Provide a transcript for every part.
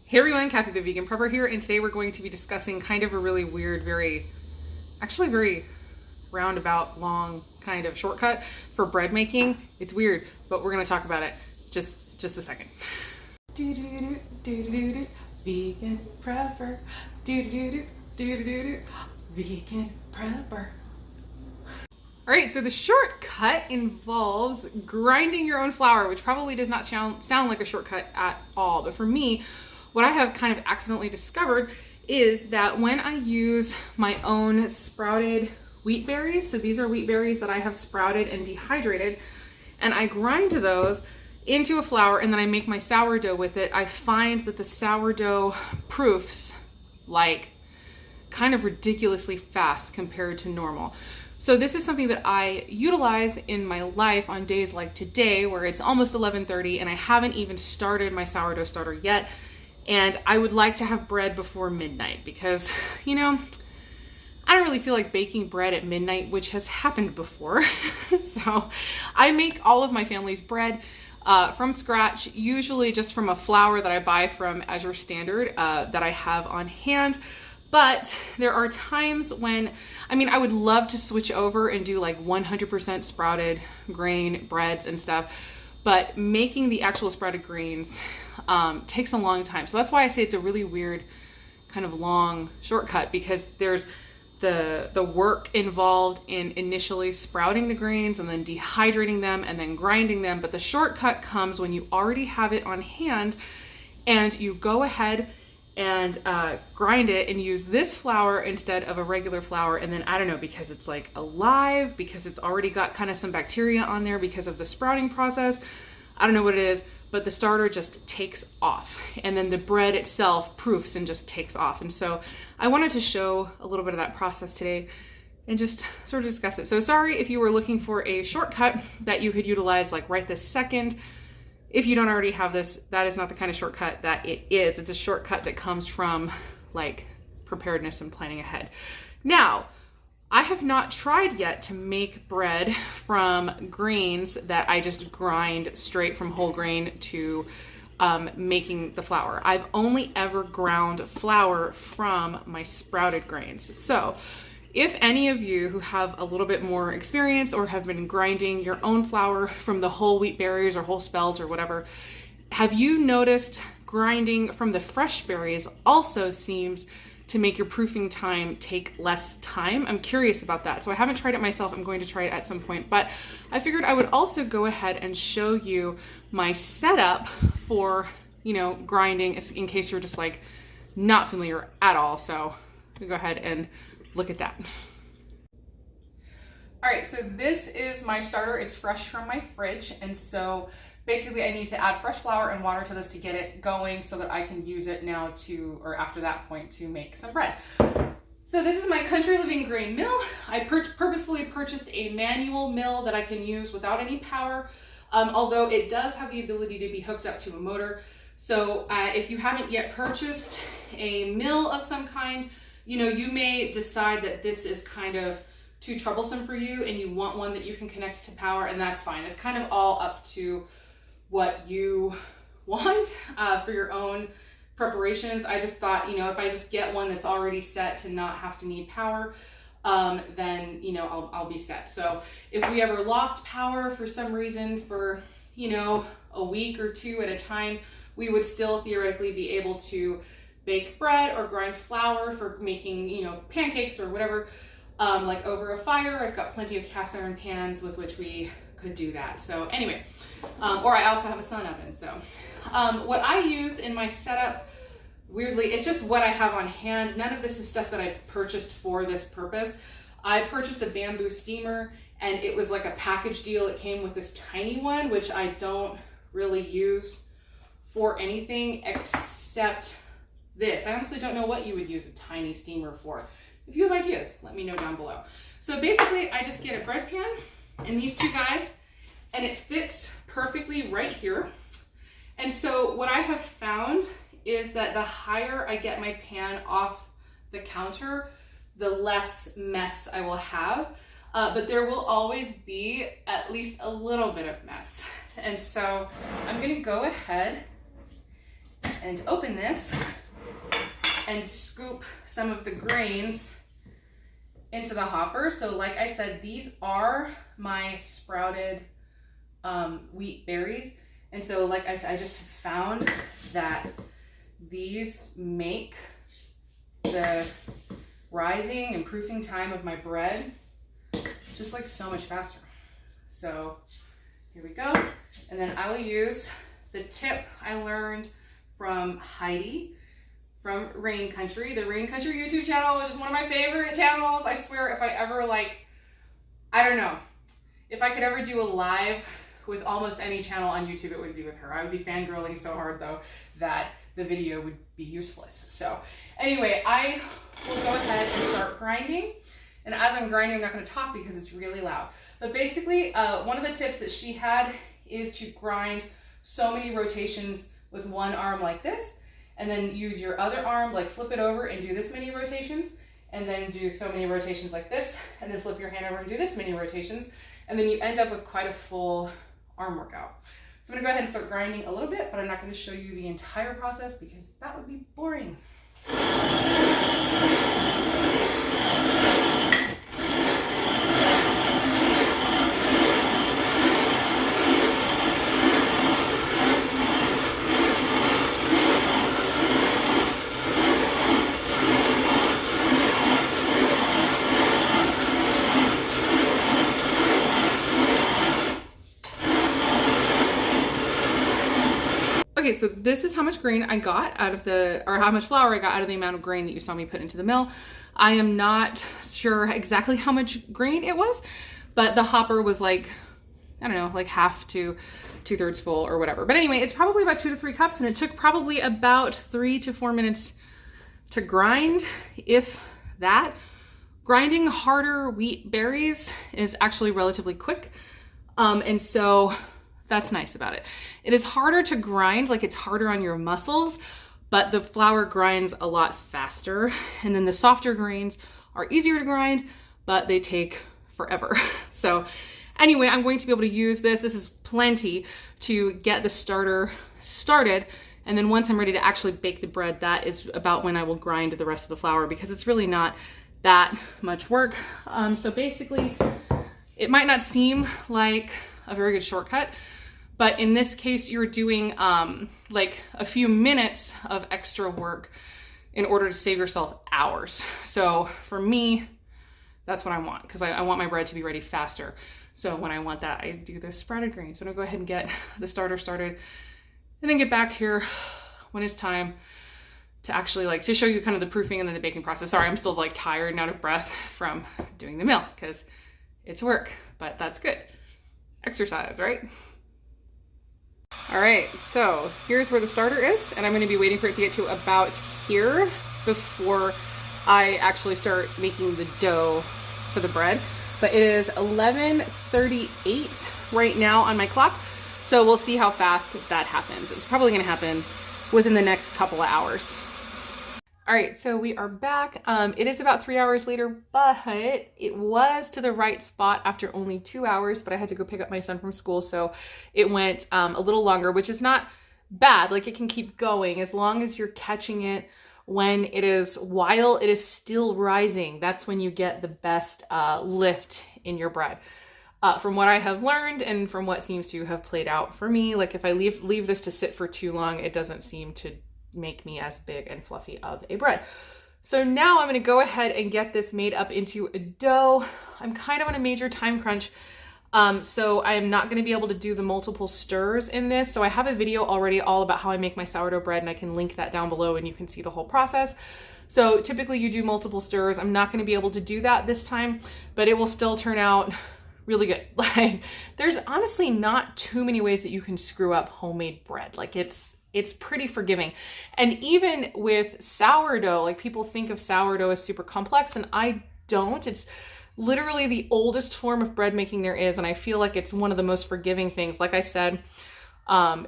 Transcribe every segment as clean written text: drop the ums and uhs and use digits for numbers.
Hey everyone, Kathy the Vegan Prepper here, and today we're going to be discussing kind of a really weird, very roundabout, long kind of shortcut for bread making. It's weird, but we're going to talk about it just a second. Vegan prepper. Vegan prepper. All right, so the shortcut involves grinding your own flour, which probably does not sound like a shortcut at all. But for me, what I have kind of accidentally discovered is that when I use my own sprouted wheat berries, so these are wheat berries that I have sprouted and dehydrated, and I grind those into a flour and then I make my sourdough with it, I find that the sourdough proofs like kind of ridiculously fast compared to normal. So this is something that I utilize in my life on days like today where it's almost 11:30 and I haven't even started my sourdough starter yet. And I would like to have bread before midnight because, you know, I don't really feel like baking bread at midnight, which has happened before. So I make all of my family's bread from scratch, usually just from a flour that I buy from Azure Standard that I have on hand. But there are times when, I would love to switch over and do like 100% sprouted grain breads and stuff, but making the actual sprouted grains takes a long time. So that's why I say it's a really weird kind of long shortcut, because there's the work involved in initially sprouting the grains and then dehydrating them and then grinding them. But the shortcut comes when you already have it on hand and you go ahead and grind it and use this flour instead of a regular flour. And then, I don't know, because it's like alive, because it's already got kind of some bacteria on there because of the sprouting process, I don't know what it is, but the starter just takes off. And then the bread itself proofs and just takes off. And so I wanted to show a little bit of that process today and just sort of discuss it. So sorry if you were looking for a shortcut that you could utilize like right this second. If you don't already have this, that is not the kind of shortcut that it is. It's a shortcut that comes from like preparedness and planning ahead. Now, I have not tried yet to make bread from grains that I just grind straight from whole grain to making the flour. I've only ever ground flour from my sprouted grains. So if any of you who have a little bit more experience or have been grinding your own flour from the whole wheat berries or whole spelt or whatever, have you noticed grinding from the fresh berries also seems to make your proofing time take less time? I'm curious about that. So I haven't tried it myself. I'm going to try it at some point, but I figured I would also go ahead and show you my setup for, grinding in case you're just like not familiar at all. So we go ahead and look at that. All right, so this is my starter. It's fresh from my fridge. And so basically I need to add fresh flour and water to this to get it going so that I can use it now after that point to make some bread. So this is my Country Living grain mill. I purposefully purchased a manual mill that I can use without any power, although it does have the ability to be hooked up to a motor. So if you haven't yet purchased a mill of some kind, you may decide that this is kind of too troublesome for you and you want one that you can connect to power, and that's fine. It's kind of all up to what you want for your own preparations. I just thought, if I just get one that's already set to not have to need power, then, I'll be set. So if we ever lost power for some reason for, a week or two at a time, we would still theoretically be able to bake bread or grind flour for making, pancakes or whatever, like over a fire. I've got plenty of cast iron pans with which we could do that. So anyway, or I also have a sun oven. So what I use in my setup, weirdly, it's just what I have on hand. None of this is stuff that I've purchased for this purpose. I purchased a bamboo steamer and it was like a package deal. It came with this tiny one, which I don't really use for anything except this. I honestly don't know what you would use a tiny steamer for. If you have ideas, let me know down below. So basically I just get a bread pan and these two guys, and it fits perfectly right here. And so what I have found is that the higher I get my pan off the counter, the less mess I will have. But there will always be at least a little bit of mess. And so I'm gonna go ahead and open this and scoop some of the grains into the hopper. So like I said, these are my sprouted wheat berries. And so like I said, I just found that these make the rising and proofing time of my bread just like so much faster. So here we go. And then I will use the tip I learned from Heidi from Rain Country, the Rain Country YouTube channel, which is one of my favorite channels. I swear if I ever I don't know, if I could ever do a live with almost any channel on YouTube, it would be with her. I would be fangirling so hard though that the video would be useless. So anyway, I will go ahead and start grinding. And as I'm grinding, I'm not going to talk because it's really loud. But basically, one of the tips that she had is to grind so many rotations with one arm like this, and then use your other arm, like flip it over and do this many rotations, and then do so many rotations like this, and then flip your hand over and do this many rotations, and then you end up with quite a full arm workout. So I'm going to go ahead and start grinding a little bit, but I'm not going to show you the entire process because that would be boring. Okay, so this is how much grain I got out of or how much flour I got out of the amount of grain that you saw me put into the mill. I am not sure exactly how much grain it was, but the hopper was I don't know, like half to 2/3 full or whatever. But anyway, it's probably about 2 to 3 cups, and it took probably about 3 to 4 minutes to grind, if that. Grinding harder wheat berries is actually relatively quick. And so that's nice about it. It is harder to grind, like it's harder on your muscles, but the flour grinds a lot faster. And then the softer grains are easier to grind, but they take forever. So anyway, I'm going to be able to use this. This is plenty to get the starter started. And then once I'm ready to actually bake the bread, that is about when I will grind the rest of the flour, because it's really not that much work. So basically, it might not seem like a very good shortcut, but in this case, you're doing like a few minutes of extra work in order to save yourself hours. So for me, that's what I want, because I want my bread to be ready faster. So when I want that, I do the sprouted grain. So I'm gonna go ahead and get the starter started and then get back here when it's time to actually to show you kind of the proofing and then the baking process. Sorry, I'm still tired and out of breath from doing the mill because it's work, but that's good. Exercise, right? All right, so here's where the starter is, and I'm going to be waiting for it to get to about here before I actually start making the dough for the bread. But it is 11:38 right now on my clock, so we'll see how fast that happens. It's probably going to happen within the next couple of hours. All right, so we are back. It is about 3 hours later, but it was to the right spot after only 2 hours, but I had to go pick up my son from school, so it went a little longer, which is not bad. It can keep going as long as you're catching it while it is still rising. That's when you get the best lift in your bread. From what I have learned and from what seems to have played out for me, if I leave this to sit for too long, it doesn't seem to make me as big and fluffy of a bread. So now I'm going to go ahead and get this made up into a dough. I'm kind of on a major time crunch, so I am not going to be able to do the multiple stirs in this. So I have a video already all about how I make my sourdough bread, and I can link that down below and you can see the whole process. So typically you do multiple stirs. I'm not going to be able to do that this time, but it will still turn out really good. There's honestly not too many ways that you can screw up homemade bread. It's pretty forgiving. And even with sourdough, people think of sourdough as super complex, and I don't. It's literally the oldest form of bread making there is, and I feel like it's one of the most forgiving things. Like I said,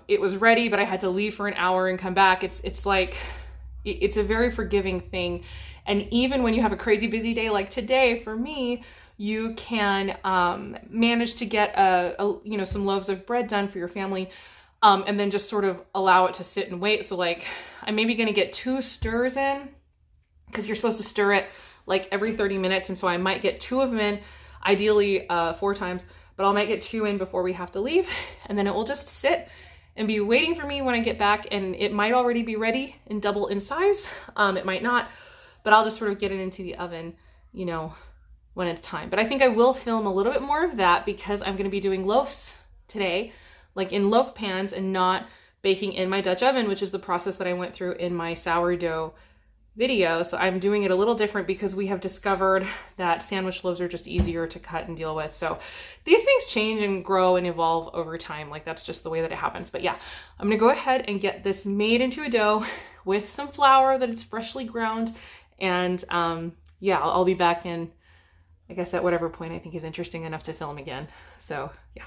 it was ready, but I had to leave for an hour and come back. It's a very forgiving thing. And even when you have a crazy busy day like today, for me, you can manage to get some loaves of bread done for your family and then just sort of allow it to sit and wait. So like I'm maybe gonna get 2 stirs in, because you're supposed to stir it like every 30 minutes. And so I might get 2 of them in, ideally 4 times, but I might get 2 in before we have to leave. And then it will just sit and be waiting for me when I get back. And it might already be ready and double in size. It might not, but I'll just sort of get it into the oven, you know, when it's time. But I think I will film a little bit more of that because I'm going to be doing loaves today, like in loaf pans, and not baking in my Dutch oven, which is the process that I went through in my sourdough video. So I'm doing it a little different because we have discovered that sandwich loaves are just easier to cut and deal with. So these things change and grow and evolve over time. Like that's just the way that it happens. But yeah, I'm gonna go ahead and get this made into a dough with some flour that is freshly ground. And yeah, I'll be back in, I guess, at whatever point I think is interesting enough to film again. So yeah.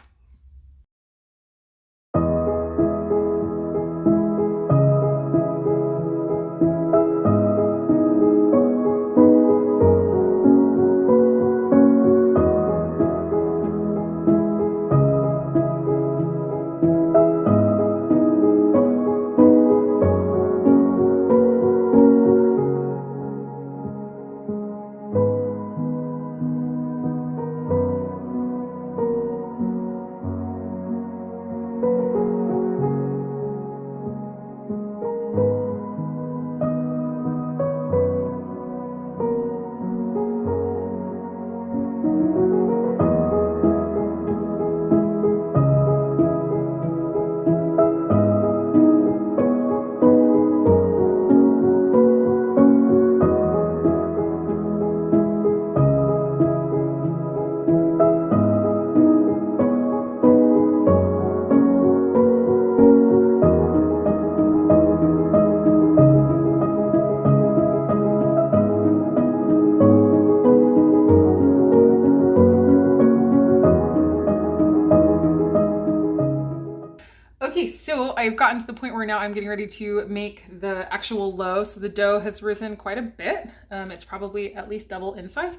Okay, so I've gotten to the point where now I'm getting ready to make the actual loaf. So the dough has risen quite a bit. It's probably at least double in size.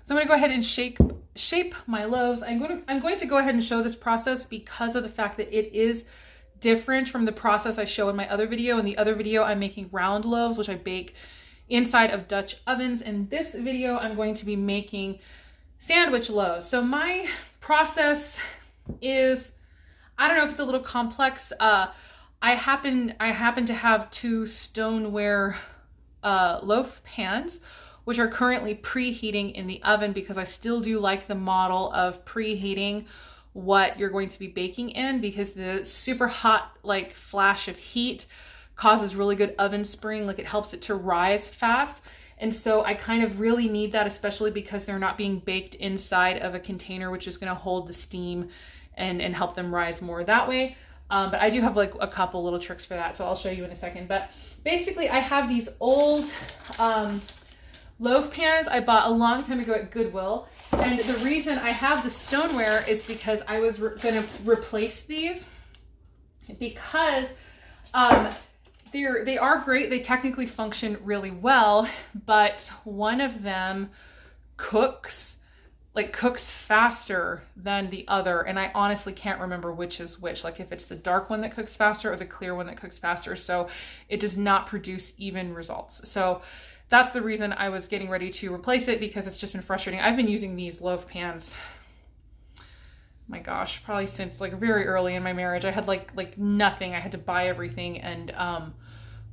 So I'm gonna go ahead and shape my loaves. I'm going to go ahead and show this process because of the fact that it is different from the process I show in my other video. In the other video, I'm making round loaves, which I bake inside of Dutch ovens. In this video, I'm going to be making sandwich loaves. So my process is, I don't know if it's a little complex. I happen to have 2 stoneware loaf pans, which are currently preheating in the oven because I still do like the model of preheating what you're going to be baking in, because the super hot like flash of heat causes really good oven spring, like it helps it to rise fast. And so I kind of really need that, especially because they're not being baked inside of a container, which is going to hold the steam and help them rise more that way. But I do have like a couple little tricks for that, so I'll show you in a second. But basically I have these old loaf pans I bought a long time ago at Goodwill. And the reason I have the stoneware is because I was gonna replace these because they are great. They technically function really well, but one of them cooks faster than the other. And I honestly can't remember which is which, like if it's the dark one that cooks faster or the clear one that cooks faster. So it does not produce even results. So that's the reason I was getting ready to replace it, because it's just been frustrating. I've been using these loaf pans, my gosh, probably since like very early in my marriage. I had like nothing. I had to buy everything. And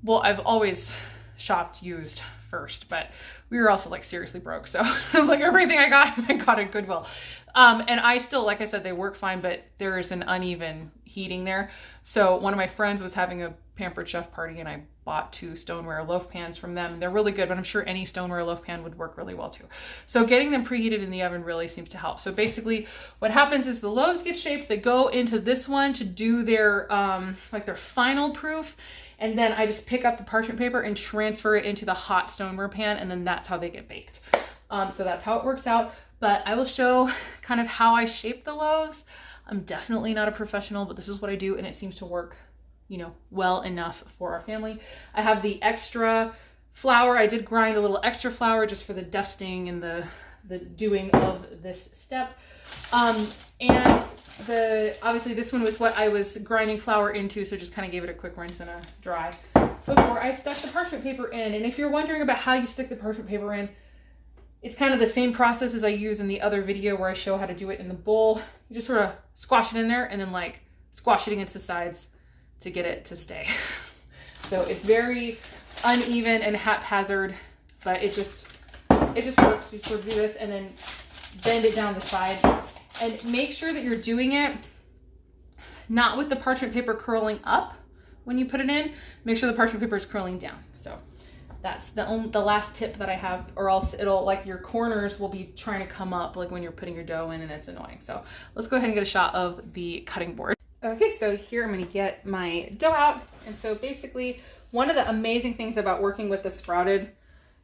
well, I've always shopped used first, but we were also like seriously broke. So it was like everything I got at Goodwill. And I still, like I said, they work fine, but there is an uneven heating there. So one of my friends was having a Pampered Chef party and I bought 2 stoneware loaf pans from them. They're really good, but I'm sure any stoneware loaf pan would work really well too. So getting them preheated in the oven really seems to help. So basically what happens is the loaves get shaped, they go into this one to do their like their final proof. And then I just pick up the parchment paper and transfer it into the hot stoneware pan, and then that's how they get baked. So that's how it works out. But I will show kind of how I shape the loaves. I'm definitely not a professional, but this is what I do, and it seems to work, you know, well enough for our family. I have the extra flour. I did grind a little extra flour just for the dusting and the doing of this step. And obviously this one was what I was grinding flour into, so just kind of gave it a quick rinse and a dry before I stuck the parchment paper in. And if you're wondering about how you stick the parchment paper in, it's kind of the same process as I use in the other video where I show how to do it in the bowl. You just sort of squash it in there and then like squash it against the sides to get it to stay. So it's very uneven and haphazard, but it just works. You sort of do this and then bend it down the sides, and make sure that you're doing it not with the parchment paper curling up when you put it in. Make sure the parchment paper is curling down. So that's the last tip that I have, or else it'll, like, your corners will be trying to come up like when you're putting your dough in, and it's annoying. So let's go ahead and get a shot of the cutting board. Okay, so here I'm going to get my dough out. And so basically one of the amazing things about working with the sprouted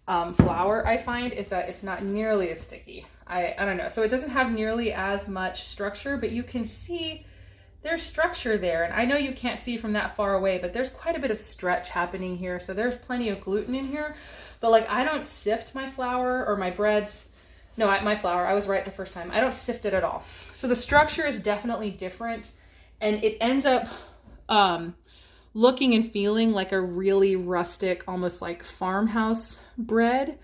flour, I find, is that it's not nearly as sticky. I don't know. So it doesn't have nearly as much structure, but you can see there's structure there. And I know you can't see from that far away, but there's quite a bit of stretch happening here. So there's plenty of gluten in here, but like, I don't sift my flour or my breads. No, my flour, I was right the first time. I don't sift it at all. So the structure is definitely different, and it ends up looking and feeling like a really rustic, almost like farmhouse bread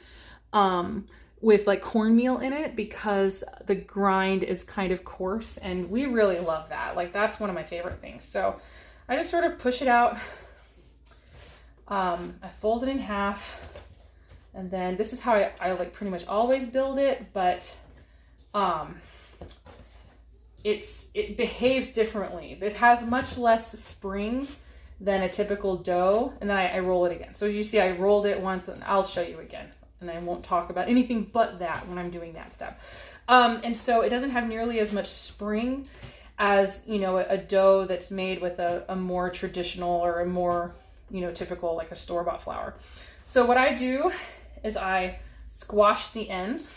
with like cornmeal in it, because the grind is kind of coarse, and we really love that. Like, that's one of my favorite things. So I just sort of push it out. I fold it in half, and then this is how I like pretty much always build it, but it behaves differently. It has much less spring than a typical dough, and then I roll it again. So you see, I rolled it once, and I'll show you again, and I won't talk about anything but that when I'm doing that step. And so it doesn't have nearly as much spring as, you know, a dough that's made with a more traditional or a more, you know, typical, like a store-bought flour. So what I do is I squash the ends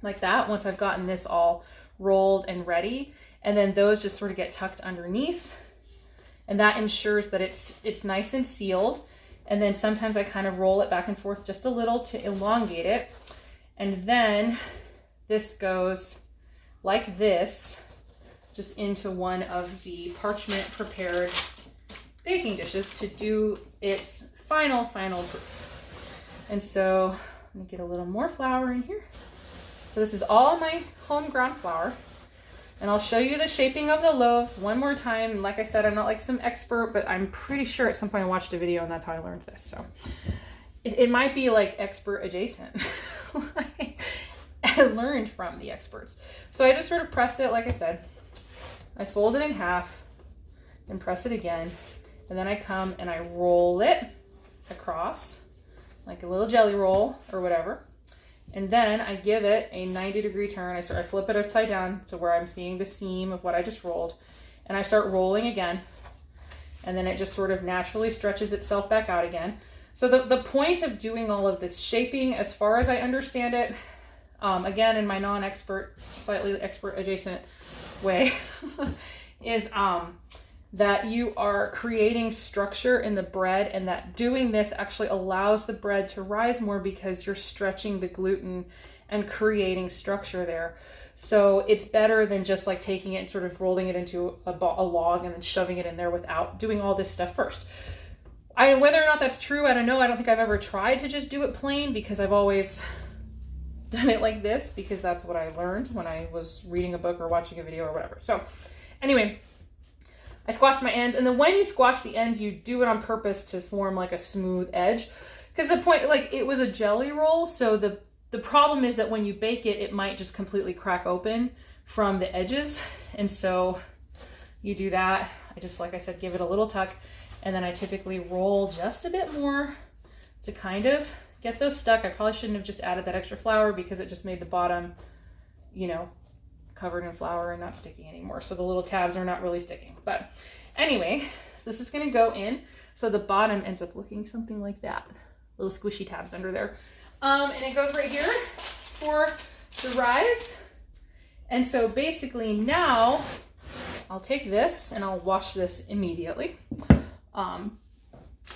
like that once I've gotten this all rolled and ready, and then those just sort of get tucked underneath, and that ensures that it's nice and sealed. And then sometimes I kind of roll it back and forth just a little to elongate it, and then this goes like this just into one of the parchment prepared baking dishes to do its final proof. And so let me get a little more flour in here. So this is all my home ground flour, and I'll show you the shaping of the loaves one more time. Like I said, I'm not like some expert, but I'm pretty sure at some point I watched a video and that's how I learned this. So it might be like expert adjacent. I learned from the experts. So I just sort of press it, like I said. I fold it in half and press it again, and then I come and I roll it across like a little jelly roll or whatever. And then I give it a 90-degree turn. I flip it upside down to where I'm seeing the seam of what I just rolled. And I start rolling again. And then it just sort of naturally stretches itself back out again. So the point of doing all of this shaping, as far as I understand it, again, in my non-expert, slightly expert adjacent way, is that you are creating structure in the bread, and that doing this actually allows the bread to rise more because you're stretching the gluten and creating structure there. So it's better than just like taking it and sort of rolling it into a log and then shoving it in there without doing all this stuff first. Whether or not that's true, I don't know. I don't think I've ever tried to just do it plain, because I've always done it like this because that's what I learned when I was reading a book or watching a video or whatever. So anyway, I squashed my ends, and then when you squash the ends, you do it on purpose to form like a smooth edge, because the point, like, it was a jelly roll, so the problem is that when you bake it, it might just completely crack open from the edges. And so you do that. I just, like I said, give it a little tuck, and then I typically roll just a bit more to kind of get those stuck. I probably shouldn't have just added that extra flour, because it just made the bottom, you know, covered in flour and not sticky anymore. So the little tabs are not really sticking. But anyway, so this is going to go in. So the bottom ends up looking something like that. Little squishy tabs under there. And it goes right here for the rise. And so basically now I'll take this and I'll wash this immediately,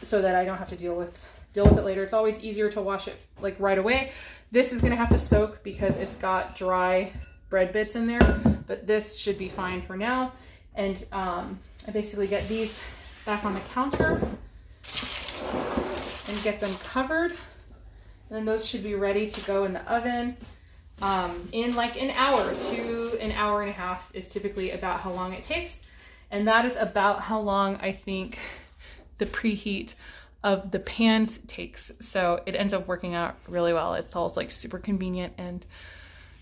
so that I don't have to deal with deal with it later. It's always easier to wash it like right away. This is gonna have to soak because it's got dry bread bits in there, but this should be fine for now. And I basically get these back on the counter and get them covered. And then those should be ready to go in the oven in like an hour to an hour and a half is typically about how long it takes. And that is about how long I think the preheat of the pans takes. So it ends up working out really well. It's all like super convenient and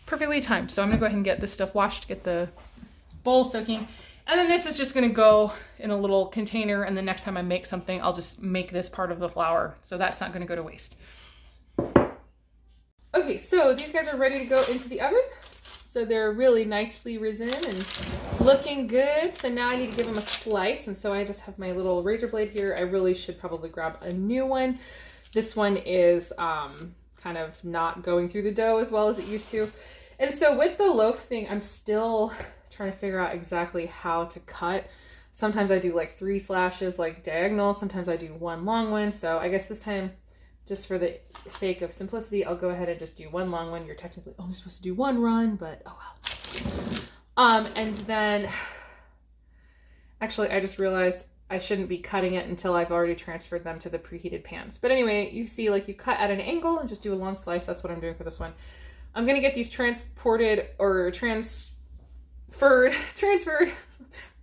perfectly timed. So I'm gonna go ahead and get this stuff washed, get the bowl soaking. And then this is just gonna go in a little container, and the next time I make something, I'll just make this part of the flour. So that's not gonna go to waste. Okay, so these guys are ready to go into the oven. So they're really nicely risen and looking good. So now I need to give them a slice. And so I just have my little razor blade here. I really should probably grab a new one. This one is kind of not going through the dough as well as it used to. And so with the loaf thing, I'm still trying to figure out exactly how to cut. Sometimes I do like 3 slashes, like diagonal. Sometimes I do 1 long one. So I guess this time, just for the sake of simplicity, I'll go ahead and just do 1 long one. You're technically only supposed to do 1 run, but oh well. And then, actually, I just realized I shouldn't be cutting it until I've already transferred them to the preheated pans. But anyway, you see, like you cut at an angle and just do a long slice. That's what I'm doing for this one. I'm gonna get these transferred,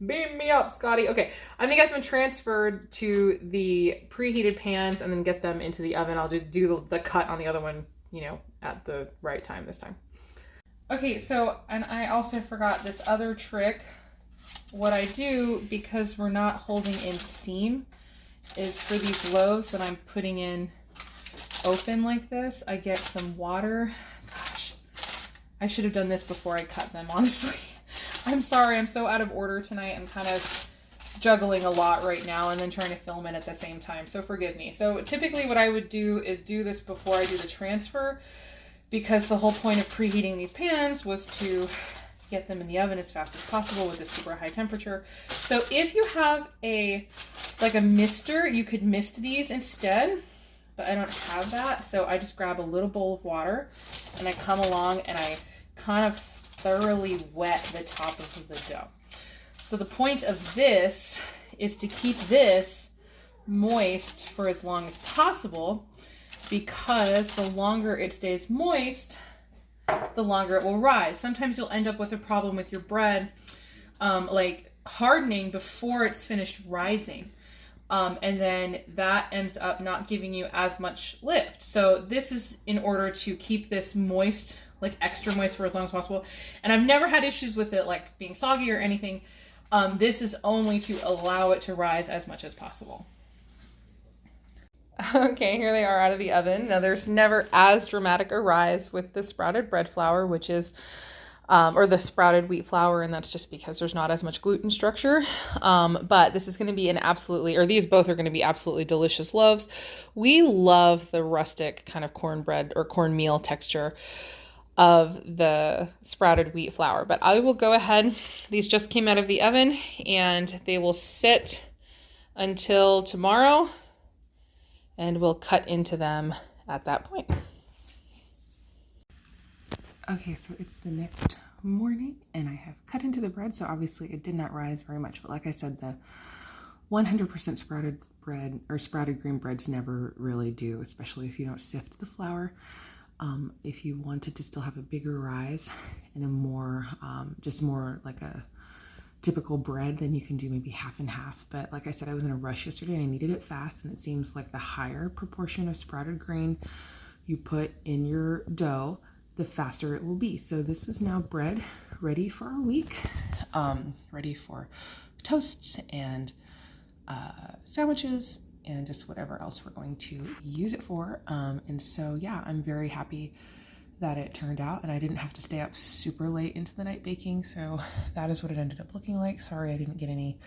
beam me up, Scotty. Okay, I'm gonna get them transferred to the preheated pans and then get them into the oven. I'll just do the cut on the other one, you know, at the right time this time. Okay, so, and I also forgot this other trick. What I do, because we're not holding in steam, is for these loaves that I'm putting in open like this, I get some water. Gosh, I should have done this before I cut them, honestly. I'm sorry, I'm so out of order tonight. I'm kind of juggling a lot right now and then trying to film it at the same time, so forgive me. So typically what I would do is do this before I do the transfer, because the whole point of preheating these pans was to get them in the oven as fast as possible with a super high temperature. So if you have like a mister, you could mist these instead, but I don't have that. So I just grab a little bowl of water and I come along and I kind of thoroughly wet the top of the dough. So the point of this is to keep this moist for as long as possible, because the longer it stays moist, the longer it will rise. Sometimes you'll end up with a problem with your bread, like hardening before it's finished rising. And then that ends up not giving you as much lift. So this is in order to keep this moist, like extra moist for as long as possible. And I've never had issues with it like being soggy or anything. This is only to allow it to rise as much as possible. Okay, here they are out of the oven. Now there's never as dramatic a rise with the sprouted bread flour, which is, or the sprouted wheat flour, and that's just because there's not as much gluten structure. But this is going to be an absolutely, or these both are going to be absolutely delicious loaves. We love the rustic kind of cornbread or cornmeal texture of the sprouted wheat flour. But I will go ahead, these just came out of the oven and they will sit until tomorrow, and we'll cut into them at that point. Okay, so it's the next morning and I have cut into the bread. So obviously it did not rise very much, but like I said, the 100% sprouted bread or sprouted grain breads never really do, especially if you don't sift the flour. If you wanted to still have a bigger rise and a more, just more like a typical bread, then you can do maybe half and half. But like I said, I was in a rush yesterday and I needed it fast, and it seems like the higher proportion of sprouted grain you put in your dough, the faster it will be. So this is now bread ready for our week, ready for toasts and sandwiches and just whatever else we're going to use it for. And so yeah, I'm very happy that it turned out and I didn't have to stay up super late into the night baking. So that is what it ended up looking like. Sorry I didn't get any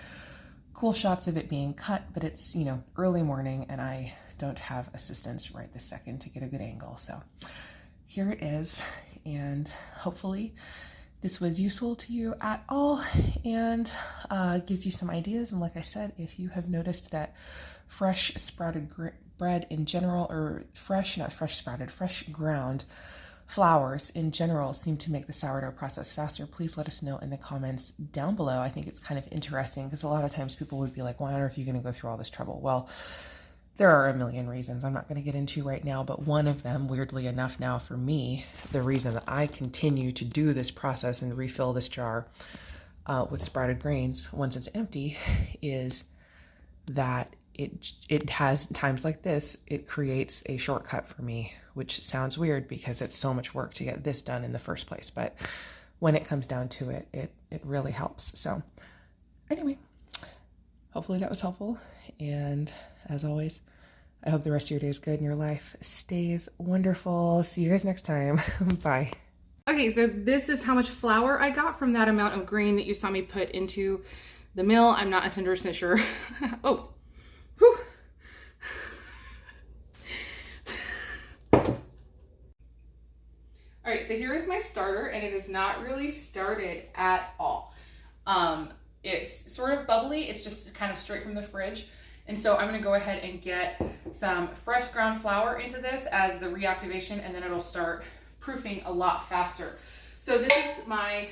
cool shots of it being cut, but it's, you know, early morning and I don't have assistance right this second to get a good angle. So here it is, and hopefully this was useful to you at all and gives you some ideas. And like I said, if you have noticed that fresh sprouted bread in general, or fresh, not fresh sprouted, fresh ground flours in general seem to make the sourdough process faster. Please let us know in the comments down below. I think it's kind of interesting because a lot of times people would be like, why on earth are you going to go through all this trouble? Well, there are a million reasons I'm not going to get into right now, but one of them, weirdly enough now for me, the reason that I continue to do this process and refill this jar with sprouted grains once it's empty is that it has times like this, it creates a shortcut for me, which sounds weird because it's so much work to get this done in the first place. But when it comes down to it, it really helps. So anyway, hopefully that was helpful. And as always, I hope the rest of your day is good and your life stays wonderful. See you guys next time. Bye. Okay, so this is how much flour I got from that amount of grain that you saw me put into the mill. I'm not 100% sure. Oh, whew. All right, so here is my starter, and it is not really started at all. It's sort of bubbly. It's just kind of straight from the fridge. And so I'm gonna go ahead and get some fresh ground flour into this as the reactivation, and then it'll start proofing a lot faster. So this is my